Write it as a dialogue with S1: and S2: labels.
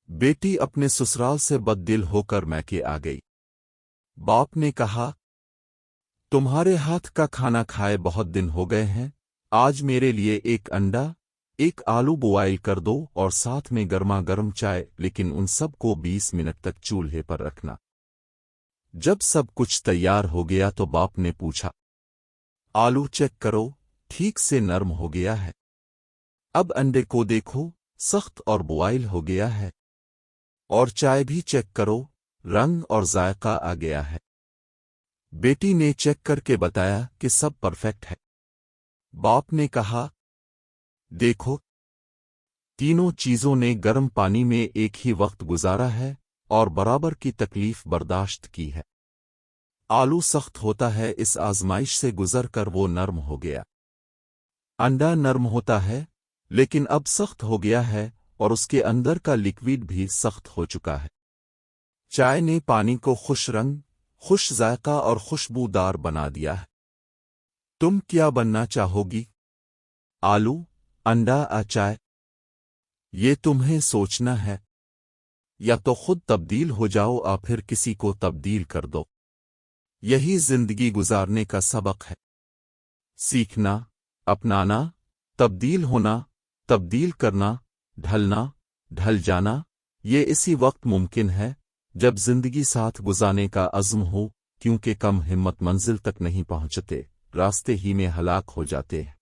S1: बेटी अपने ससुराल से बददिल होकर मैके आ गई। बाप ने कहा, तुम्हारे हाथ का खाना खाए बहुत दिन हो गए हैं, आज मेरे लिए एक अंडा, एक आलू बॉयल कर दो और साथ में गर्मा गर्म चाय, लेकिन उन सब को 20 मिनट तक चूल्हे पर रखना। जब सब कुछ तैयार हो गया तो बाप ने पूछा, आलू चेक करो, ठीक से नरम हो गया है। अब अंडे को देखो, सख्त और बॉयल हो गया है। और चाय भी चेक करो, रंग और जायका आ गया है। बेटी ने चेक करके बताया कि सब परफेक्ट है। बाप ने कहा, देखो, तीनों चीजों ने गर्म पानी में एक ही वक्त गुजारा है और बराबर की तकलीफ बर्दाश्त की है। आलू सख्त होता है, इस आजमाइश से गुजर कर वो नरम हो गया। अंडा नरम होता है, लेकिन अब सख्त हो गया है और उसके अंदर का लिक्विड भी सख्त हो चुका है। चाय ने पानी को खुश रंग, खुश जायका और खुशबूदार बना दिया है। तुम क्या बनना चाहोगी? आलू, अंडा या चाय? ये तुम्हें सोचना है। या तो खुद तब्दील हो जाओ या फिर किसी को तब्दील कर दो। यही जिंदगी गुजारने का सबक है। सीखना, अपनाना, तब्दील होना, तब्दील करना, ढलना, ढल जाना, ये इसी वक्त मुमकिन है जब जिंदगी साथ गुजारने का अज़्म हो, क्योंकि कम हिम्मत मंजिल तक नहीं पहुंचते, रास्ते ही में हलाक हो जाते हैं।